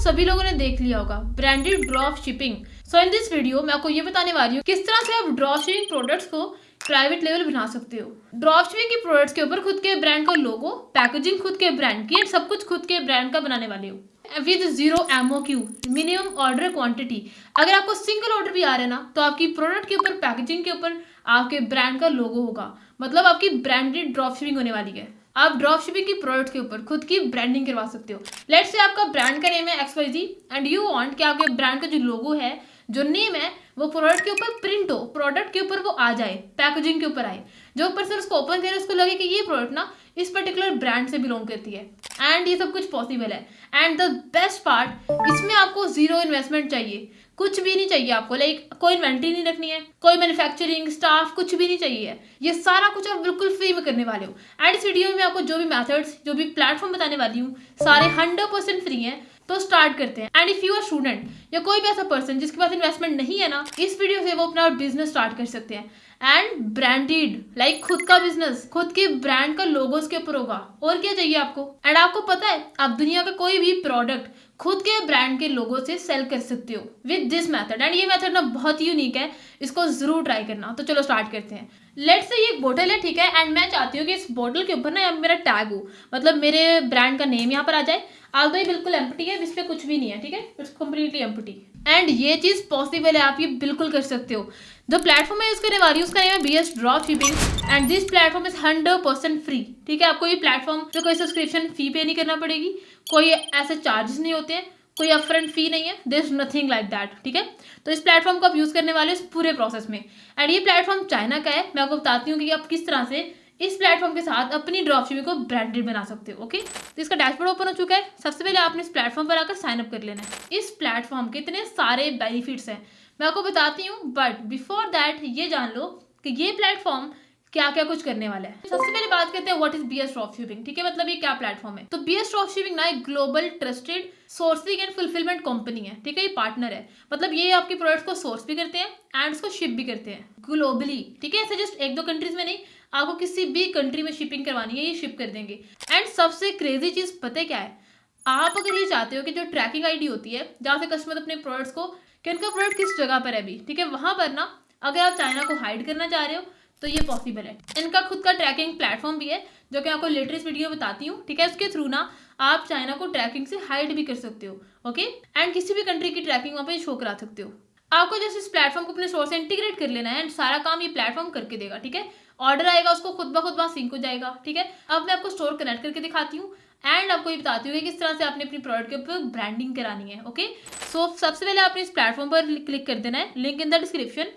सभी लोगों ने देख लिया होगा, branded drop shipping. So in this video मैं आपको ये बताने वाली हूँ किस तरह से आप ड्रॉप शिपिंग प्रोडक्ट्स को प्राइवेट लेवल बना सकते हो। ड्रॉप शिपिंग के प्रोडक्ट्स के ऊपर खुद के ब्रांड का लोगो, पैकेजिंग खुद के ब्रांड की, एंड सब कुछ खुद के ब्रांड का बनाने वाले हो with zero MOQ, minimum order quantity. अगर आपको सिंगल ऑर्डर भी आ रहा है ना, तो आपकी प्रोडक्ट के ऊपर, पैकेजिंग के ऊपर आपके ब्रांड का लोगो होगा, मतलब आपकी ब्रांडेड ड्रॉप शिपिंग होने वाली है। आप ड्रॉप शिपिंग की प्रोडक्ट के ऊपर खुद की ब्रांडिंग करवा सकते हो। लेट्स से आपका ब्रांड का नेम है XYZ एंड यू वांट कि आपके ब्रांड का जो लोगो है, जो नेम है, वो प्रोडक्ट के ऊपर प्रिंट हो, प्रोडक्ट के ऊपर वो आ जाए, पैकेजिंग के ऊपर आए। जो पर्सन उसको ओपन करे उसको लगे कि ये प्रोडक्ट ना इस पर्टिकुलर ब्रांड से बिलोंग करती है। एंड ये सब कुछ पॉसिबल है। एंड द बेस्ट पार्ट, इसमें आपको जीरो इन्वेस्टमेंट चाहिए, कुछ भी नहीं चाहिए आपको। लाइक कोई इन्वेंट्री नहीं रखनी है, कोई मैन्युफैक्चरिंग स्टाफ, कुछ भी नहीं चाहिए। ये सारा कुछ आप बिल्कुल फ्री में करने वाले हो। एंड इस वीडियो में आपको जो भी मेथड्स, जो भी प्लेटफॉर्म बताने वाली हूँ, सारे 100% फ्री हैं। तो स्टार्ट करते हैं। And if you are student या कोई भी ऐसा पर्सन जिसके पास इन्वेस्टमेंट नहीं है ना, इस वीडियो से वो अपना बिजनेस स्टार्ट कर सकते हैं। एंड ब्रांडेड, लाइक खुद का बिजनेस, खुद के ब्रांड का लोगो उसके ऊपर होगा। और क्या चाहिए आपको? एंड आपको पता है, आप दुनिया का कोई भी प्रोडक्ट खुद के ब्रांड के लोगो से सेल कर सकते हो विद दिस मेथड। एंड ये मेथड ना बहुत ही यूनिक है, इसको जरूर ट्राई करना। तो चलो स्टार्ट करते हैं। लेट्स से ये एक बोतल है, ठीक है, एंड मैं चाहती हूँ कि इस बोतल के ऊपर ना मेरा टैग हो, मतलब मेरे ब्रांड का नेम यहाँ पर आ जाए। आज तो ये बिल्कुल एम्प्टी है, इस पे कुछ भी नहीं है, ठीक है, इट्स कम्प्लीटली एम्प्टी। एंड ये चीज़ पॉसिबल है, आप ये बिल्कुल कर सकते हो। जो प्लेटफॉर्म मैं यूज़ करने वाली हूँ उसका नेम है BS drop shipping and this platform is 100% free, ठीक है। आपको ये प्लेटफॉर्म पे कोई सब्सक्रिप्शन फी पे नहीं करना पड़ेगी, कोई ऐसे चार्जेस नहीं होते हैं, कोई अपफ्रंट फी नहीं है, there is nothing like that, ठीक है। तो इस प्लेटफॉर्म को आप यूज़ करने वाले इस पूरे प्रोसेस में। एंड ये प्लेटफॉर्म चाइना का है। मैं आपको बताती हूँ कि आप किस तरह से इस प्लेटफॉर्म के साथ अपनी ड्रॉप शिपिंग को ब्रांडेड बना सकते हो। ओके, तो इसका डैशबोर्ड ओपन हो चुका है। सबसे पहले आपने इस प्लेटफॉर्म पर आकर साइन अप कर लेना है। इस प्लेटफॉर्म के इतने सारे बेनिफिट्स हैं, मैं आपको बताती हूँ, बट बिफोर दैट ये जान लो कि ये प्लेटफॉर्म क्या क्या कुछ करने वाला है। सबसे पहले बात करते हैं what is BS drop shipping, ठीक है, मतलब ये क्या प्लेटफॉर्म है। तो BS ड्रॉप शिपिंग ना एक global trusted sourcing and fulfilment company है, ठीक है। ये पार्टनर है, मतलब ये आपके प्रोडक्ट्स को सोर्स भी करते हैं एंड उसको शिप भी करते हैं ग्लोबली, ठीक है। ऐसे जस्ट एक दो कंट्रीज में नहीं, आपको किसी भी कंट्री में शिपिंग करवानी है, ये शिप कर देंगे। एंड सबसे क्रेजी चीज पता है क्या है? आप अगर ये चाहते हो कि जो ट्रैकिंग ID होती है, जहाँ से कस्टमर अपने प्रोडक्ट्स को, कि उनका प्रोडक्ट किस जगह पर है अभी, ठीक है, वहां पर ना अगर आप चाइना को हाइड करना चाह रहे हो तो ये पॉसिबल है। इनका खुद का ट्रैकिंग प्लेटफॉर्म भी है, जो कि आपको लेटेस्ट वीडियो बताती हूँ, ठीक है। उसके थ्रू ना आप चाइना को ट्रैकिंग से हाइड भी कर सकते हो, ओके। एंड किसी भी कंट्री की ट्रैकिंग वहाँ पे शो करा सकते हो। आपको जैसे इस प्लेटफॉर्म को अपने स्टोर से इंटीग्रेट कर लेना है एंड सारा काम ये प्लेटफॉर्म करके देगा, ठीक है। ऑर्डर आएगा, उसको खुद ब खुद वहाँ सिंक हो जाएगा, ठीक है। अब मैं आपको स्टोर कनेक्ट करके दिखाती हूँ एंड आपको ये बताती हूँ कि किस तरह से आपने अपनी प्रोडक्ट के ऊपर ब्रांडिंग करानी है, ओके। सो सबसे पहले आपने इस प्लेटफॉर्म पर क्लिक कर देना है, लिंक इन द डिस्क्रिप्शन।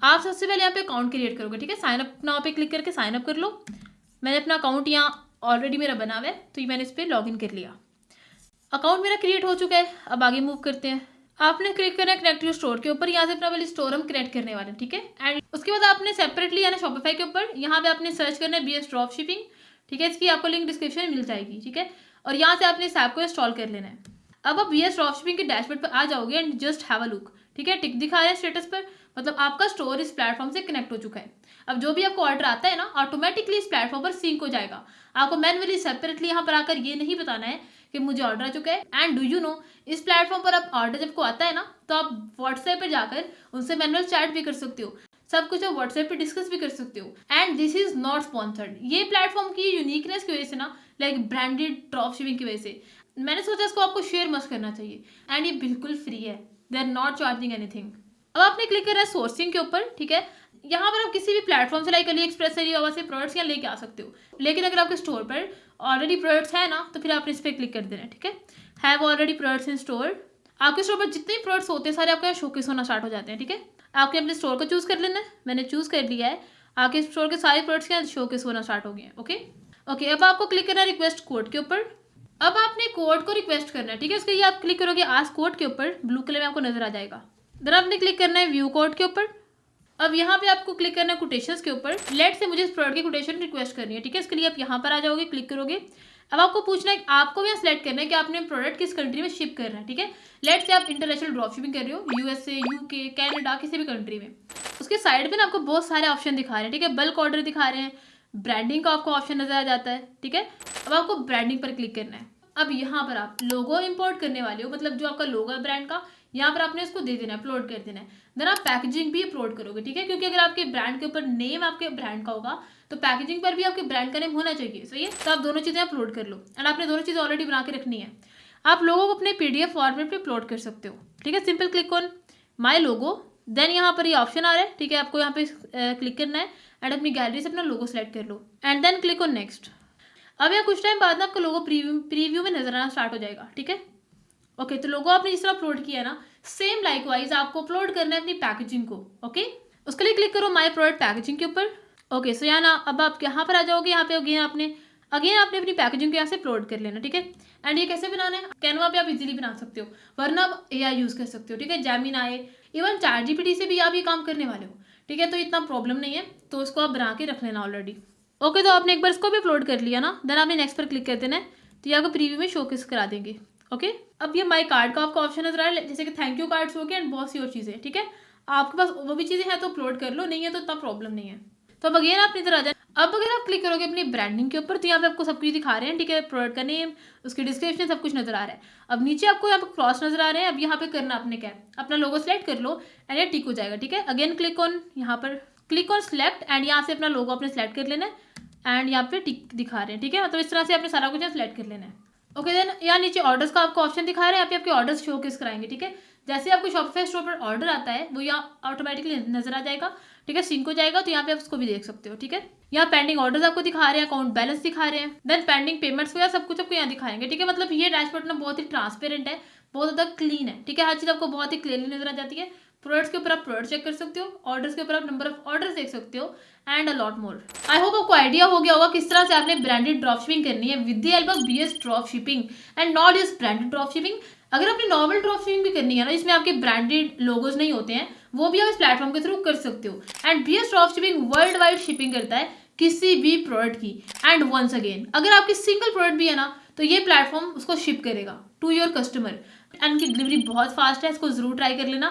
आप सबसे पहले यहाँ पे अकाउंट क्रिएट करोगे, ठीक है। साइन अप नाउ पे क्लिक करके साइन अप कर लो। मैंने अपना अकाउंट यहाँ ऑलरेडी मेरा बना हुआ है, तो ये मैंने इस पर लॉग इन कर लिया। अकाउंट मेरा क्रिएट हो चुका है। अब आगे मूव करते हैं। आपने क्लिक करना है कनेक्ट टू स्टोर के ऊपर, यहाँ से अपना वाली स्टोर हम कनेक्ट करने वाले हैं, ठीक है। एंड उसके बाद आपने सेपरेटली यानी शॉपिफाई के ऊपर यहाँ पे आपने सर्च करना है BS ड्रॉप शिपिंग, ठीक है। इसकी आपको लिंक डिस्क्रिप्शन में मिल जाएगी, ठीक है। और यहाँ से आपने इस ऐप को इंस्टॉल कर लेना है। अब आप BS ड्रॉप शिपिंग के डैशबोर्ड पर आ जाओगे and just have a look, ठीक है। टिक दिखा रहा है स्टेटस पर, मतलब आपका स्टोर इस प्लेटफॉर्म से कनेक्ट हो चुका है। अब जो भी आपको ऑर्डर आता है ना, ऑटोमेटिकली इस प्लेटफॉर्म पर सिंक हो जाएगा। आपको मैनुअली सेपरेटली यहाँ पर आकर ये नहीं बताना है कि मुझे ऑर्डर आ चुका है। एंड डू यू नो, इस प्लेटफॉर्म पर आप ऑर्डर जब को आता है ना, तो आप व्हाट्सएप पर जाकर उनसे मैनुअल चैट भी कर सकते हो, सब कुछ आप व्हाट्सएप पे डिस्कस भी कर सकते हो। And this is not sponsored. ये प्लेटफॉर्म की यूनिकनेस की वजह से ना, लाइक ब्रांडेड ड्रॉप शिपिंग की वजह से मैंने सोचा इसको आपको शेयर मस्ट करना चाहिए। एंड ये बिल्कुल फ्री है, they are not charging anything. अब आपने क्लिक करना है सोर्सिंग के ऊपर, ठीक है। यहाँ पर आप किसी भी प्लेटफॉर्म से लाइक AliExpress से प्रोडक्ट्स यहाँ लेके आ सकते हो। लेकिन अगर आपके स्टोर पर ऑलरेडी प्रोडक्ट्स है ना, तो फिर आपने इस पर क्लिक कर देना है, ठीक है। Have already products in store. आपके स्टोर पर जितने भी प्रोडक्ट्स होते हैं सारे आपके यहाँ शोकेस होना स्टार्ट हो जाते हैं, ठीक है। आपके अपने स्टोर को चूज कर लेना है, मैंने चूज कर लिया है। आपके स्टोर के सारे प्रोडक्ट्स यहाँ शोकेस होना स्टार्ट हो गए हैं, ओके। ओके, अब आपको क्लिक करना है रिक्वेस्ट कोड के ऊपर। अब आपने कोड को रिक्वेस्ट करना है, ठीक है। इसके लिए आप क्लिक करोगे आस्क कोड के ऊपर, ब्लू कलर में आपको नजर आ जाएगा। देन आपने क्लिक करना है व्यू कोड के ऊपर। अब यहाँ पे आपको क्लिक करना है कोटेशंस के ऊपर। लेट से मुझे इस प्रोडक्ट की कोटेशन रिक्वेस्ट करनी है, ठीक है। इसके लिए आप यहाँ पर आ जाओगे, क्लिक करोगे। अब आपको पूछना है, आपको भी सिलेक्ट करना है कि आपने प्रोडक्ट किस कंट्री में शिप करना है, ठीक है। लेट से आप इंटरनेशनल ड्रॉप शिपिंग कर रहे हो, USA, UK, कनाडा, किसी भी कंट्री में। उसके साइड में ना आपको बहुत सारे ऑप्शन दिखा रहे हैं, ठीक है। बल्क ऑर्डर दिखा रहे हैं, ब्रांडिंग का आपको ऑप्शन नजर आ जाता है, ठीक है। अब आपको ब्रांडिंग पर क्लिक करना है। अब यहाँ पर आप लोगो इंपोर्ट करने वाले हो, मतलब जो आपका लोगो है ब्रांड का, यहाँ पर आपने इसको दे देना है, अपलोड कर देना है। देन आप पैकेजिंग भी अपलोड करोगे, ठीक है, क्योंकि अगर आपके ब्रांड के ऊपर नेम आपके ब्रांड का होगा तो पैकेजिंग पर भी आपके ब्रांड का नेम होना चाहिए, सही है। तो आप दोनों चीज़ें अपलोड कर लो एंड आपने दोनों चीज़ें ऑलरेडी बना के रखनी है। आप लोगों को अपने PDF फॉर्मेट पे अपलोड कर सकते हो, ठीक है। Simple click on my logo, then यहाँ पर ये ऑप्शन आ रहा है, ठीक है, आपको यहाँ पे क्लिक करना है एंड अपनी गैलरी से अपना लोगो सेलेक्ट कर लो and then click on next. अब यहाँ कुछ टाइम बाद ना आपका लोगो प्रीव्यू में नजर आना स्टार्ट हो जाएगा, ठीक है। ओके, तो लोगो आपने जिस तरह अपलोड किया है ना, सेम लाइकवाइज आपको अपलोड करना है अपनी पैकेजिंग को। ओके, उसके लिए क्लिक करो माई प्रोडक्ट पैकेजिंग के ऊपर। ओके, सो यहाँ ना अब आप यहाँ पर आ जाओगे, यहाँ पे अगेन आपने अपनी पैकेजिंग को यहाँ से अपलोड कर लेना, ठीक है। एंड ये कैसे बनाना है, कैनवा पे आप इजीली बना सकते हो, वरना आप AI यूज़ कर सकते हो, ठीक है। जेमिनी, इवन ChatGPT से भी आप ये काम करने वाले हो, ठीक है। तो इतना प्रॉब्लम नहीं है, तो इसको आप बना के रख लेना ऑलरेडी। ओके, तो आपने एक बार इसको भी अपलोड कर लिया ना, देन आपने नेक्स्ट पर क्लिक कर देना है, तो ये आपको प्रीव्यू में शोकेस करा देंगे। ओके, अब ये माई कार्ड का आपको ऑप्शन नजर आ रहा है, जैसे कि थैंक यू कार्ड्स हो गए एंड बहुत सी और चीज़ें, ठीक है। आपके पास वो भी चीज़ें हैं तो अपलोड कर लो, नहीं है तो इतना प्रॉब्लम नहीं है। तो अब अगेन आप इधर आ जाए। अब अगर आप क्लिक करोगे अपनी ब्रांडिंग के ऊपर, तो यहाँ पे आपको सब कुछ दिखा रहे हैं, ठीक है। प्रोडक्ट का नेम, उसकी डिस्क्रिप्शन, सब कुछ नजर आ रहा है। अब नीचे आपको यहाँ पे क्रॉस नजर आ रहे हैं। अब यहाँ पे करना आपने क्या है, अपना लोगो सेलेक्ट कर लो एंड ये टिक हो जाएगा, ठीक है। अगेन क्लिक ऑन, यहाँ पर क्लिक ऑन सिलेक्ट एंड यहाँ से अपना लोगो अपने सेलेक्ट कर लेना है एंड यहाँ पे टिक दिखा रहे हैं, ठीक है। मतलब इस तरह से आपने सारा कुछ यहाँ सेलेक्ट कर लेना है। ओके, देन यहाँ नीचे ऑर्डर्स का आपको ऑप्शन दिखा रहे हैं, यहाँ पे आपके ऑर्डर्स शोकेस कराएंगे, ठीक है। जैसे आपको शॉपिफाई स्टोर पर ऑर्डर आता है वो यहाँ ऑटोमेटिकली नजर आ जाएगा, ठीक है, सिंक हो जाएगा। तो यहाँ पे आप उसको भी देख सकते हो, ठीक है। यहाँ पेंडिंग ऑर्डर्स आपको दिखा रहे हैं, अकाउंट बैलेंस दिखा रहे हैं, देन पेंडिंग पेमेंट्स को सब कुछ आपको यहाँ दिखाएंगे, ठीक है। मतलब ये डैशबोर्ड ना बहुत ही ट्रांसपेरेंट है, बहुत ज़्यादा क्लीन है, ठीक है। हर चीज़ आपको बहुत ही क्लियरली नजर आ जाती है। प्रोडक्ट्स के ऊपर आप प्रोडक्ट चेक कर सकते हो, ऑर्डर्स के ऊपर आप नंबर ऑफ ऑर्डर्स देख सकते हो and a lot more. I hope आपको आइडिया हो गया होगा किस तरह से आपने ब्रांडेड ड्रॉप शिपिंग करनी है with the help of BS drop shipping and not just branded drop shipping. अगर आपने नॉर्मल ड्रॉप शिपिंग भी करनी है ना, जिसमें आपके ब्रांडेड लोगोज नहीं होते हैं, वो भी आप इस प्लेटफॉर्म के थ्रू कर सकते हो। And BS drop shipping world wide shipping करता है किसी भी प्रोडक्ट की। एंड वंस अगेन, अगर आपकी सिंगल प्रोडक्ट भी है ना, तो ये प्लेटफॉर्म उसको शिप करेगा टू योर कस्टमर एंड उनकी डिलीवरी बहुत फास्ट है, इसको जरूर ट्राई कर लेना।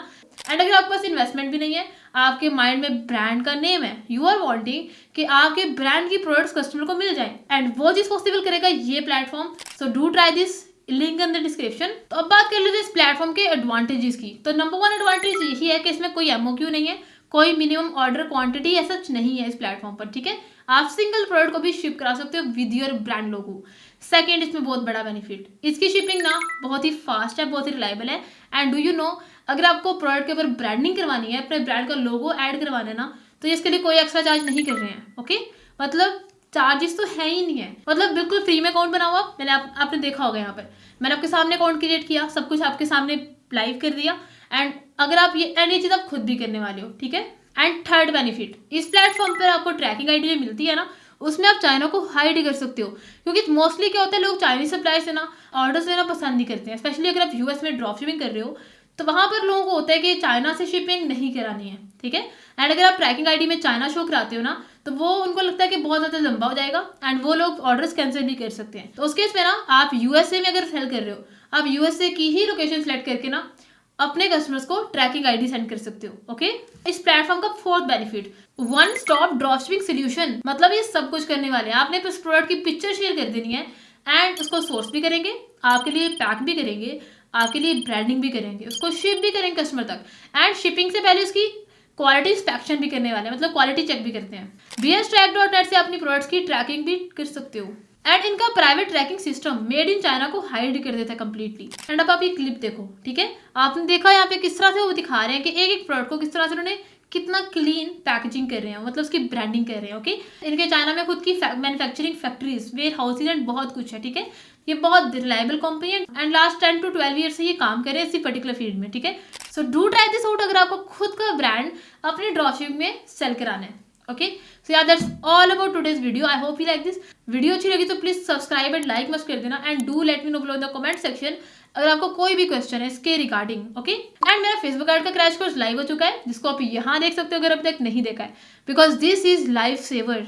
एंड अगर आपके पास इन्वेस्टमेंट भी नहीं है, आपके माइंड में ब्रांड का नेम है, यू आर वांटिंग कि आपके ब्रांड की प्रोडक्ट्स कस्टमर को मिल जाए, एंड वो चीज पॉसिबल करेगा ये platform. So do try this, link in the description. तो अब बात कर लेते हैं इस प्लेटफॉर्म के एडवांटेजेस की। तो नंबर 1 एडवांटेज यही है कि इसमें कोई MOQ नहीं है, कोई मिनिमम ऑर्डर क्वांटिटी ऐसा नहीं है इस प्लेटफॉर्म पर, ठीक है। आप सिंगल प्रोडक्ट को भी शिप करा सकते हो with your brand logo. Second, इसमें बहुत बड़ा बेनिफिट, इसकी शिपिंग ना बहुत ही फास्ट है, बहुत ही रिलायबल है। एंड डू यू नो, अगर आपको प्रोडक्ट के ऊपर ब्रांडिंग करवानी है, अपने ब्रांड का लोगो ऐड करवाना है ना, तो इसके लिए कोई एक्स्ट्रा चार्ज नहीं कर रहे हैं। ओके, मतलब चार्जेस तो है ही नहीं है, मतलब बिल्कुल फ्री में अकाउंट बनाओ आप। मैंने आपने देखा होगा, यहाँ पर मैंने आपके सामने अकाउंट क्रिएट किया, सब कुछ आपके सामने लाइव कर दिया। एंड अगर आप ये चीज़ आप खुद भी करने वाले हो, ठीक है। एंड थर्ड बेनिफिट, इस प्लेटफॉर्म पर आपको ट्रैकिंग ID जो मिलती है ना, उसमें आप चाइना को हाइड कर सकते हो, क्योंकि मोस्टली क्या होता है, लोग चाइनीज सप्लाई से ना ऑर्डर्स लेना पसंद नहीं करते हैं। स्पेशली अगर आप US में ड्रॉप शिपिंग कर रहे हो, तो वहाँ पर लोगों को होता है कि चाइना से शिपिंग नहीं करानी है, ठीक है। एंड अगर आप ट्रैकिंग ID में चाइना शो कराते हो ना, तो वो उनको लगता है कि बहुत ज़्यादा लंबा हो जाएगा एंड वो लोग ऑर्डर्स कैंसिल नहीं कर सकते हैं। तो उस केस में ना, आप USA में अगर सेल कर रहे हो, आप USA की ही लोकेशन सेलेक्ट करके ना अपने कस्टमर्स को ट्रैकिंग ID सेंड कर सकते हो। ओके, इस प्लेटफॉर्म का fourth benefit, one stop drop shipping solution. मतलब ये सब कुछ करने वाले हैं, आपने इस प्रोडक्ट की पिक्चर शेयर कर देनी है एंड उसको सोर्स भी करेंगे, आपके लिए पैक भी करेंगे, आपके लिए ब्रांडिंग भी करेंगे, उसको शिप भी करेंगे कस्टमर तक, एंड शिपिंग से पहले उसकी क्वालिटी इंस्पेक्शन भी करने वाले हैं, मतलब क्वालिटी चेक भी करते हैं। BSTrack.net से अपनी प्रोडक्ट्स की ट्रैकिंग भी कर सकते हो। एंड इनका private tracking system made in China को हाइड कर देता है कम्प्लीटली। एंड अब आप ये क्लिप देखो, ठीक है, आपने देखा यहाँ पे किस तरह से वो दिखा रहे हैं कि एक एक प्रोडक्ट को किस तरह से उन्होंने कितना क्लीन पैकेजिंग कर रहे हैं, मतलब उसकी ब्रांडिंग कर रहे हैं। ओके, इनके चाइना में खुद की manufacturing factories, warehouses and बहुत कुछ है, ठीक है। ये बहुत रिलायबल कंपनी है एंड लास्ट 10 to 12 ईयर से ये काम कर रहे हैं इसी पर्टिकुलर फील्ड में, ठीक है। So do try this out अगर आपको खुद का ब्रांड अपने ड्रॉपशिपिंग में सेल कराना है। ओके, सो यार that's all about today's video. I hope you like this video. अच्छी लगी तो please subscribe and like must कर देना and do let me know below in the comment section अगर आपको कोई भी क्वेश्चन है इसके रिगार्डिंग। ओके, एंड मेरा फेसबुक ऐड का क्रैश कोर्स लाइव हो चुका है, जिसको आप यहाँ देख सकते हो अगर अभी तक नहीं देखा है, because this is life saver.